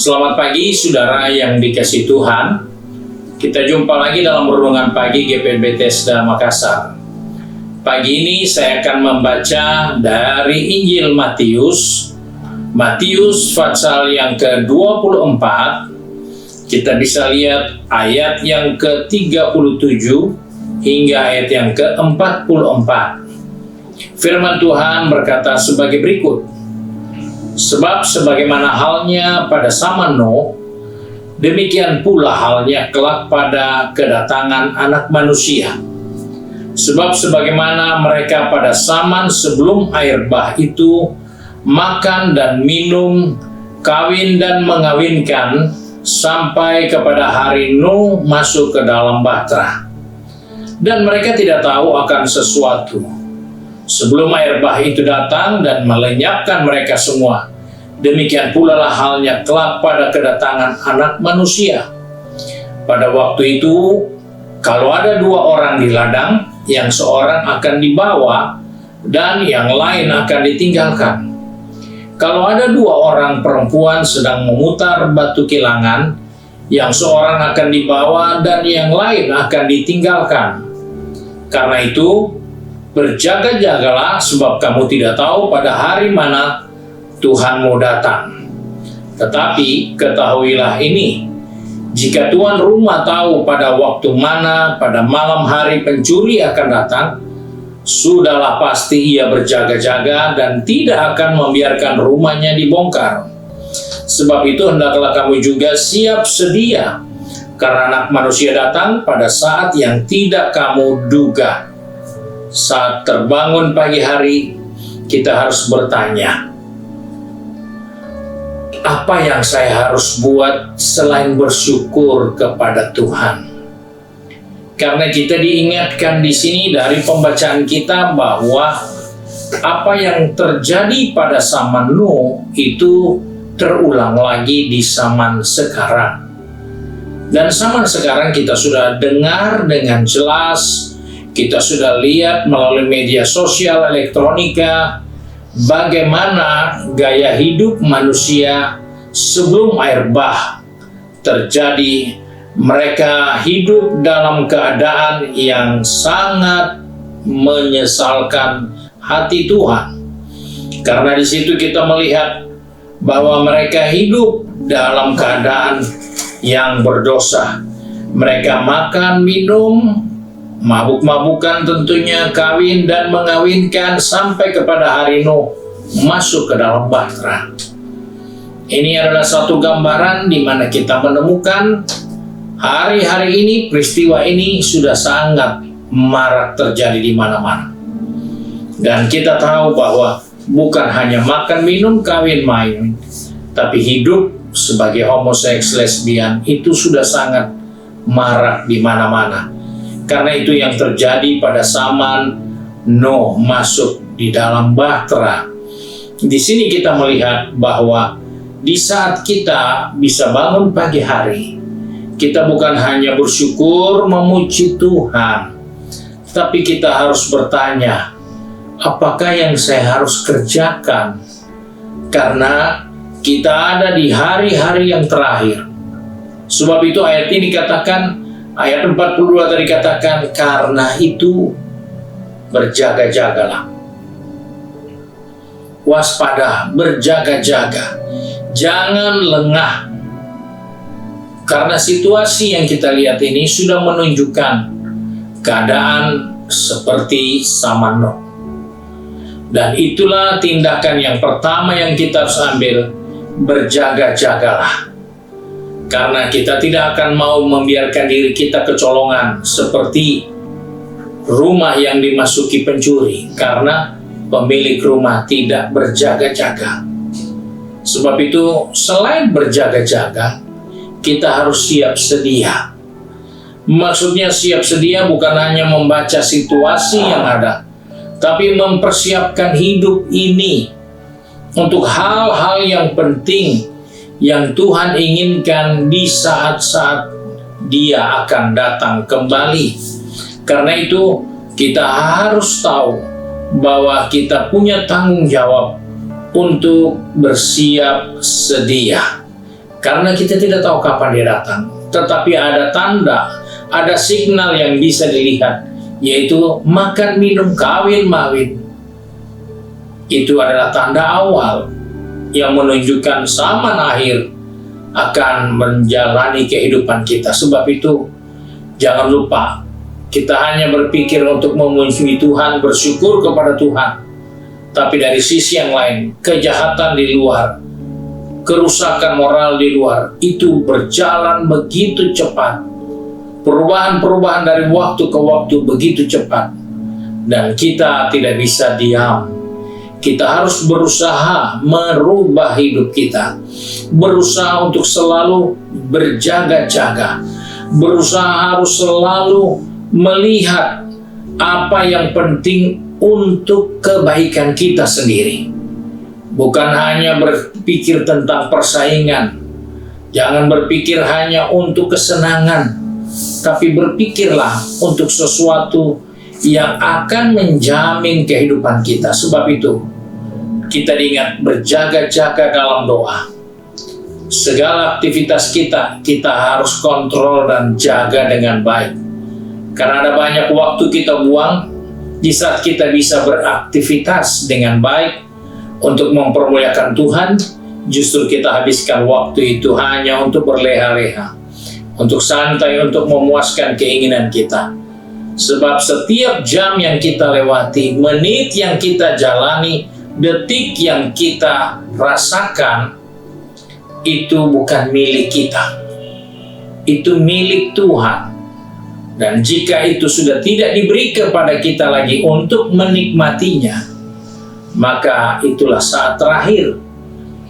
Selamat pagi saudara yang dikasihi Tuhan. Kita jumpa lagi dalam renungan pagi GPIB Bethesda Makassar. Pagi ini saya akan membaca dari Injil Matius pasal yang ke-24. Kita bisa lihat ayat yang ke-37 hingga ayat yang ke-44. Firman Tuhan berkata sebagai berikut. Sebab sebagaimana halnya pada zaman Nuh, demikian pula halnya kelak pada kedatangan Anak Manusia. Sebab sebagaimana mereka pada zaman sebelum air bah itu makan dan minum, kawin dan mengawinkan, sampai kepada hari Nuh masuk ke dalam bahtera. Dan mereka tidak tahu akan sesuatu sebelum air bah itu datang dan melenyapkan mereka semua. Demikian pula lah halnya kelak pada kedatangan Anak Manusia. Pada waktu itu, kalau ada dua orang di ladang, yang seorang akan dibawa dan yang lain akan ditinggalkan. Kalau ada dua orang perempuan sedang memutar batu kilangan, yang seorang akan dibawa dan yang lain akan ditinggalkan. Karena itu, berjaga-jagalah, sebab kamu tidak tahu pada hari mana Tuhan mau datang. Tetapi ketahuilah ini, jika tuan rumah tahu pada waktu mana pada malam hari pencuri akan datang, sudahlah pasti ia berjaga-jaga dan tidak akan membiarkan rumahnya dibongkar. Sebab itu hendaklah kamu juga siap sedia, karena Anak Manusia datang pada saat yang tidak kamu duga. Saat terbangun pagi hari, kita harus bertanya, apa yang saya harus buat selain bersyukur kepada Tuhan? Karena kita diingatkan di sini dari pembacaan kita bahwa apa yang terjadi pada zaman Nuh itu terulang lagi di zaman sekarang. Dan zaman sekarang kita sudah dengar dengan jelas, kita sudah lihat melalui media sosial elektronika bagaimana gaya hidup manusia sebelum air bah terjadi. Mereka hidup dalam keadaan yang sangat menyesalkan hati Tuhan. Karena di situ kita melihat bahwa mereka hidup dalam keadaan yang berdosa. Mereka makan, minum, mabuk-mabukan tentunya, kawin dan mengawinkan sampai kepada hari Nuh masuk ke dalam bahtera. Ini adalah satu gambaran di mana kita menemukan hari-hari ini, peristiwa ini sudah sangat marak terjadi di mana-mana. Dan kita tahu bahwa bukan hanya makan, minum, kawin, main, tapi hidup sebagai homoseks, lesbian itu sudah sangat marak di mana-mana. Karena itu yang terjadi pada zaman Nuh masuk di dalam bahtera. Di sini kita melihat bahwa di saat kita bisa bangun pagi hari, kita bukan hanya bersyukur memuji Tuhan, tapi kita harus bertanya, apakah yang saya harus kerjakan? Karena kita ada di hari-hari yang terakhir. Sebab itu ayat ini katakan, ayat 42 tadi katakan, karena itu berjaga-jagalah. Waspada, berjaga-jaga. Jangan lengah. Karena situasi yang kita lihat ini sudah menunjukkan keadaan seperti zaman Nuh. Dan itulah tindakan yang pertama yang kita harus ambil, berjaga-jagalah. Karena kita tidak akan mau membiarkan diri kita kecolongan seperti rumah yang dimasuki pencuri, karena pemilik rumah tidak berjaga-jaga. Sebab itu selain berjaga-jaga, kita harus siap sedia. Maksudnya siap sedia bukan hanya membaca situasi yang ada, tapi mempersiapkan hidup ini untuk hal-hal yang penting yang Tuhan inginkan di saat-saat Dia akan datang kembali. Karena itu kita harus tahu bahwa kita punya tanggung jawab untuk bersiap sedia. Karena kita tidak tahu kapan dia datang. Tetapi ada tanda, ada signal yang bisa dilihat, yaitu makan, minum, kawin, mawin. Itu adalah tanda awal yang menunjukkan zaman akhir akan menjalani kehidupan kita. Sebab itu, jangan lupa, kita hanya berpikir untuk memuji Tuhan, bersyukur kepada Tuhan. Tapi dari sisi yang lain, kejahatan di luar, kerusakan moral di luar, itu berjalan begitu cepat. Perubahan-perubahan dari waktu ke waktu begitu cepat. Dan kita tidak bisa diam. Kita harus berusaha merubah hidup kita. Berusaha untuk selalu berjaga-jaga. Berusaha harus selalu melihat apa yang penting untuk kebaikan kita sendiri. Bukan hanya berpikir tentang persaingan. Jangan berpikir hanya untuk kesenangan. Tapi berpikirlah untuk sesuatu yang akan menjamin kehidupan kita. Sebab itu, kita diingat berjaga-jaga dalam doa. Segala aktivitas kita harus kontrol dan jaga dengan baik. Karena ada banyak waktu kita buang di saat kita bisa beraktivitas dengan baik untuk mempermuliakan Tuhan. Justru kita habiskan waktu itu hanya untuk berleha-leha, untuk santai, untuk memuaskan keinginan kita. Sebab setiap jam yang kita lewati, menit yang kita jalani, detik yang kita rasakan, itu bukan milik kita. Itu milik Tuhan. Dan jika itu sudah tidak diberi kepada kita lagi untuk menikmatinya, maka itulah saat terakhir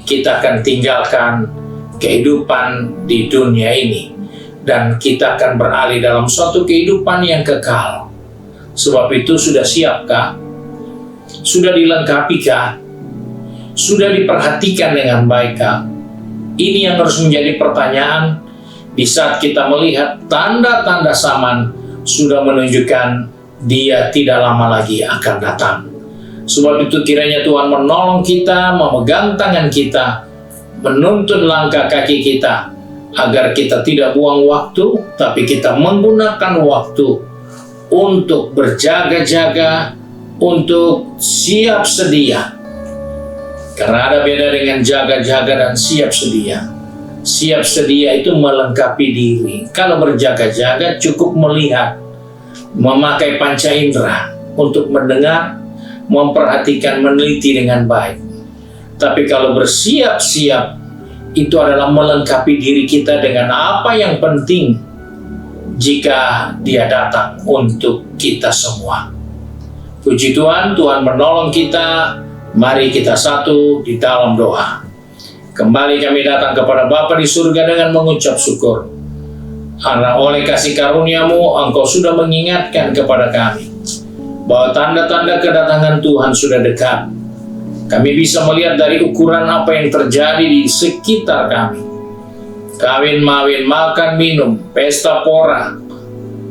kita akan tinggalkan kehidupan di dunia ini. Dan kita akan beralih dalam suatu kehidupan yang kekal. Sebab itu sudah siapkah? Sudah dilengkapikah? Sudah diperhatikan dengan baikkah? Ini yang harus menjadi pertanyaan di saat kita melihat tanda-tanda zaman sudah menunjukkan dia tidak lama lagi akan datang. Sebab itu kiranya Tuhan menolong kita, memegang tangan kita, menuntun langkah kaki kita, agar kita tidak buang waktu, tapi kita menggunakan waktu untuk berjaga-jaga, untuk siap sedia. Karena ada beda dengan jaga-jaga dan siap sedia. Siap sedia itu melengkapi diri. Kalau berjaga-jaga cukup melihat, memakai panca indera untuk mendengar, memperhatikan, meneliti dengan baik. Tapi kalau bersiap-siap, itu adalah melengkapi diri kita dengan apa yang penting jika dia datang untuk kita semua. Puji Tuhan, Tuhan menolong kita. Mari kita satu di dalam doa. Kembali kami datang kepada Bapa di surga dengan mengucap syukur. Karena oleh kasih karunia-Mu, Engkau sudah mengingatkan kepada kami bahwa tanda-tanda kedatangan Tuhan sudah dekat. Kami bisa melihat dari ukuran apa yang terjadi di sekitar kami. Kawin, mawin, makan, minum, pesta pora,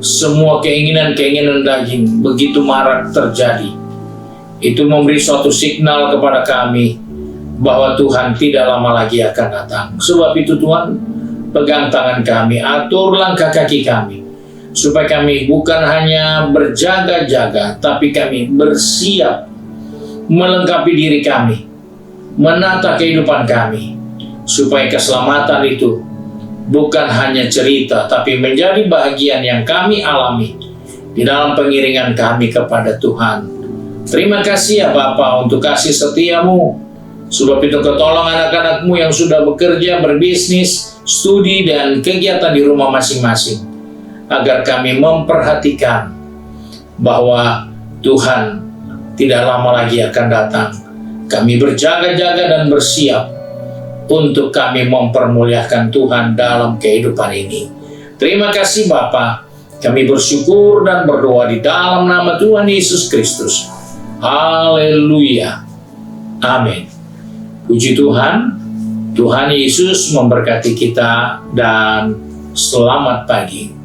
semua keinginan-keinginan daging begitu marak terjadi. Itu memberi suatu signal kepada kami bahwa Tuhan tidak lama lagi akan datang. Sebab itu Tuhan, pegang tangan kami, atur langkah kaki kami, supaya kami bukan hanya berjaga-jaga, tapi kami bersiap, melengkapi diri kami, menata kehidupan kami, supaya keselamatan itu bukan hanya cerita, tapi menjadi bagian yang kami alami di dalam pengiringan kami kepada Tuhan. Terima kasih ya Bapa untuk kasih setia-Mu. Sebab itu ketolong anak-anak-Mu yang sudah bekerja, berbisnis, studi, dan kegiatan di rumah masing-masing, agar kami memperhatikan bahwa Tuhan tidak lama lagi akan datang. Kami berjaga-jaga dan bersiap untuk kami mempermuliakan Tuhan dalam kehidupan ini. Terima kasih Bapa. Kami bersyukur dan berdoa di dalam nama Tuhan Yesus Kristus. Haleluya. Amin. Puji Tuhan. Tuhan Yesus memberkati kita dan selamat pagi.